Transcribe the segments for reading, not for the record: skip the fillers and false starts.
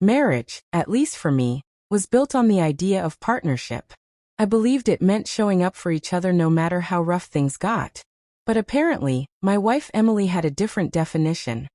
Marriage, at least for me, was built on the idea of partnership. I believed it meant showing up for each other no matter how rough things got. But apparently, my wife Emily had a different definition.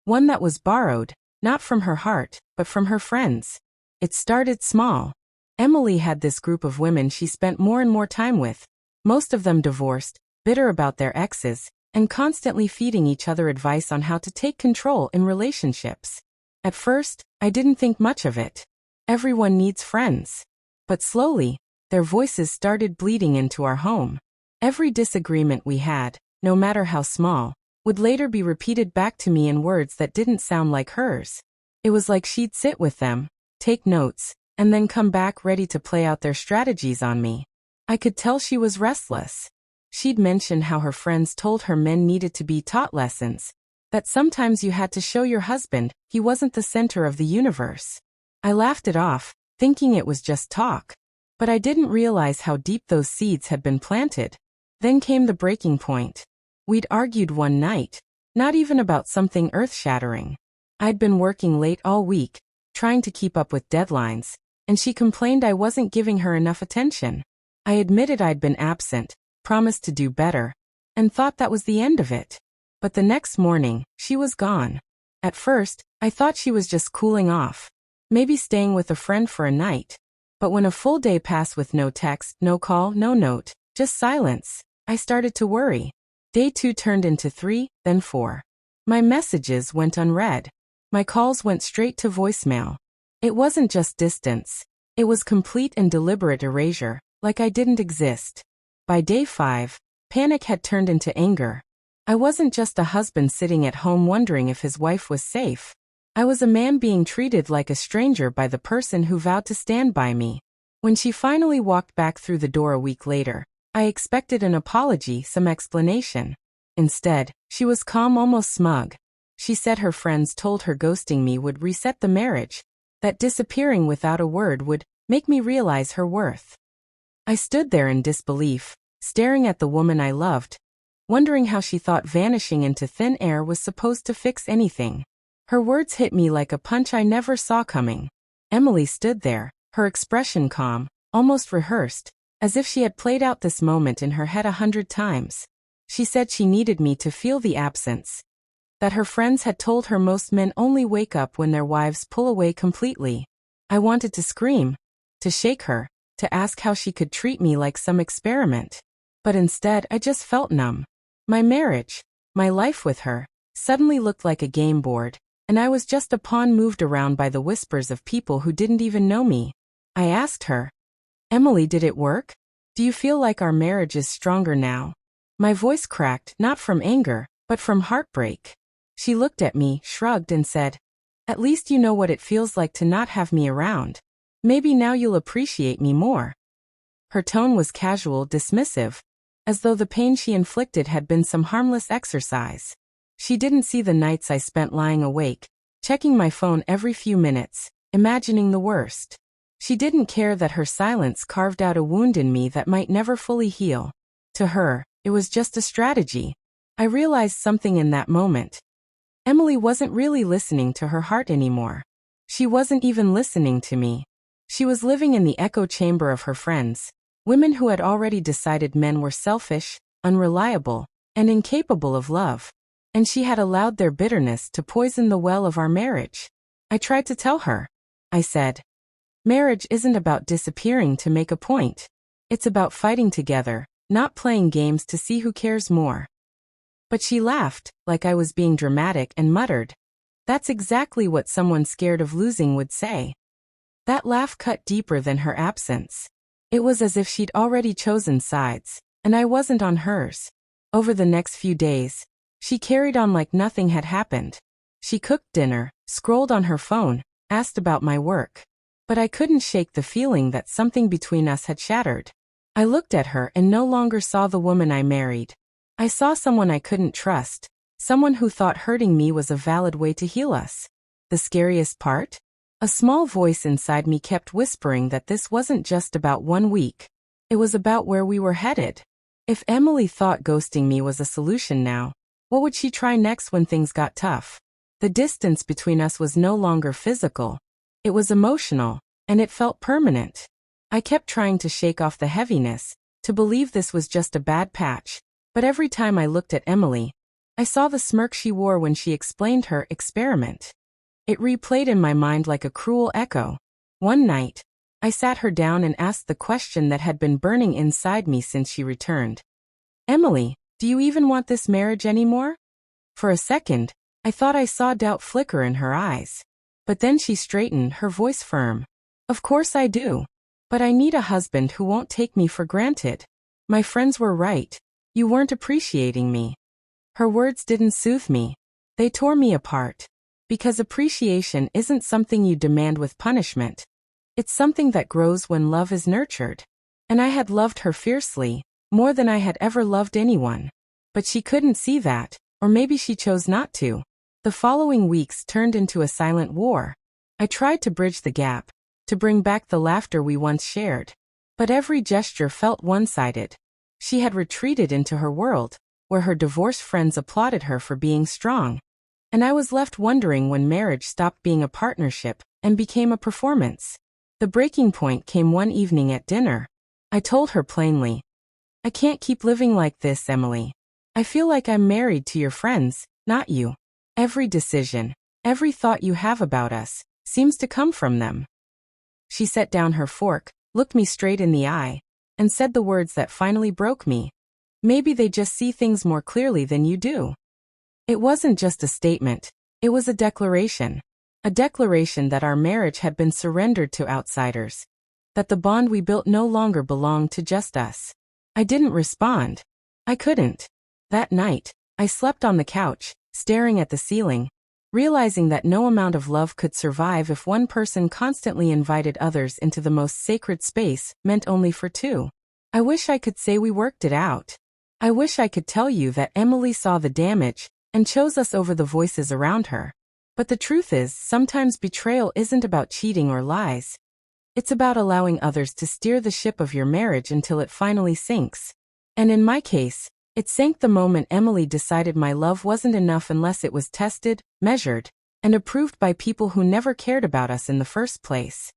One that was borrowed, not from her heart, but from her friends. It started small. Emily had this group of women she spent more and more time with, most of them divorced, bitter about their exes, and constantly feeding each other advice on how to take control in relationships. At first, I didn't think much of it. Everyone needs friends. But slowly, their voices started bleeding into our home. Every disagreement we had, no matter how small, would later be repeated back to me in words that didn't sound like hers. It was like she'd sit with them, take notes, and then come back ready to play out their strategies on me. I could tell she was restless. She'd mention how her friends told her men needed to be taught lessons, that sometimes you had to show your husband he wasn't the center of the universe. I laughed it off, thinking it was just talk. But I didn't realize how deep those seeds had been planted. Then came the breaking point. We'd argued one night, not even about something earth-shattering. I'd been working late all week, trying to keep up with deadlines, and she complained I wasn't giving her enough attention. I admitted I'd been absent, promised to do better, and thought that was the end of it. But the next morning, she was gone. At first, I thought she was just cooling off, maybe staying with a friend for a night. But when a full day passed with no text, no call, no note, just silence, I started to worry. Day 2 turned into 3, then 4. My messages went unread. My calls went straight to voicemail. It wasn't just distance. It was complete and deliberate erasure, like I didn't exist. By day 5, panic had turned into anger. I wasn't just a husband sitting at home wondering if his wife was safe. I was a man being treated like a stranger by the person who vowed to stand by me. When she finally walked back through the door a week later, I expected an apology, some explanation. Instead, she was calm, almost smug. She said her friends told her ghosting me would reset the marriage, that disappearing without a word would make me realize her worth. I stood there in disbelief, staring at the woman I loved, wondering how she thought vanishing into thin air was supposed to fix anything. Her words hit me like a punch I never saw coming. Emily stood there, her expression calm, almost rehearsed, as if she had played out this moment in her head 100 times. She said she needed me to feel the absence, that her friends had told her most men only wake up when their wives pull away completely. I wanted to scream, to shake her, to ask how she could treat me like some experiment. But instead I just felt numb. My marriage, my life with her, suddenly looked like a game board, and I was just a pawn moved around by the whispers of people who didn't even know me. I asked her, "Emily, did it work? Do you feel like our marriage is stronger now?" My voice cracked, not from anger, but from heartbreak. She looked at me, shrugged, and said, "At least you know what it feels like to not have me around. Maybe now you'll appreciate me more." Her tone was casual, dismissive, as though the pain she inflicted had been some harmless exercise. She didn't see the nights I spent lying awake, checking my phone every few minutes, imagining the worst. She didn't care that her silence carved out a wound in me that might never fully heal. To her, it was just a strategy. I realized something in that moment. Emily wasn't really listening to her heart anymore. She wasn't even listening to me. She was living in the echo chamber of her friends, women who had already decided men were selfish, unreliable, and incapable of love. And she had allowed their bitterness to poison the well of our marriage. I tried to tell her. I said, "Marriage isn't about disappearing to make a point. It's about fighting together, not playing games to see who cares more." But she laughed, like I was being dramatic, and muttered, "That's exactly what someone scared of losing would say." That laugh cut deeper than her absence. It was as if she'd already chosen sides, and I wasn't on hers. Over the next few days, she carried on like nothing had happened. She cooked dinner, scrolled on her phone, asked about my work. But I couldn't shake the feeling that something between us had shattered. I looked at her and no longer saw the woman I married. I saw someone I couldn't trust, someone who thought hurting me was a valid way to heal us. The scariest part? A small voice inside me kept whispering that this wasn't just about 1 week. It was about where we were headed. If Emily thought ghosting me was a solution now, what would she try next when things got tough? The distance between us was no longer physical. It was emotional, and it felt permanent. I kept trying to shake off the heaviness, to believe this was just a bad patch, but every time I looked at Emily, I saw the smirk she wore when she explained her experiment. It replayed in my mind like a cruel echo. One night, I sat her down and asked the question that had been burning inside me since she returned. Emily, do you even want this marriage anymore? For a second, I thought I saw doubt flicker in her eyes. But then she straightened, her voice firm. Of course I do. But I need a husband who won't take me for granted. My friends were right. You weren't appreciating me. Her words didn't soothe me. They tore me apart. Because appreciation isn't something you demand with punishment. It's something that grows when love is nurtured. And I had loved her fiercely, more than I had ever loved anyone. But she couldn't see that, or maybe she chose not to. The following weeks turned into a silent war. I tried to bridge the gap, to bring back the laughter we once shared. But every gesture felt one-sided. She had retreated into her world, where her divorced friends applauded her for being strong. And I was left wondering when marriage stopped being a partnership and became a performance. The breaking point came one evening at dinner. I told her plainly, I can't keep living like this, Emily. I feel like I'm married to your friends, not you. Every decision, every thought you have about us, seems to come from them. She set down her fork, looked me straight in the eye, and said the words that finally broke me. Maybe they just see things more clearly than you do. It wasn't just a statement, it was a declaration. A declaration that our marriage had been surrendered to outsiders. That the bond we built no longer belonged to just us. I didn't respond. I couldn't. That night, I slept on the couch, staring at the ceiling, realizing that no amount of love could survive if one person constantly invited others into the most sacred space meant only for two. I wish I could say we worked it out. I wish I could tell you that Emily saw the damage and chose us over the voices around her. But the truth is, sometimes betrayal isn't about cheating or lies. It's about allowing others to steer the ship of your marriage until it finally sinks. And in my case, it sank the moment Emily decided my love wasn't enough unless it was tested, measured, and approved by people who never cared about us in the first place.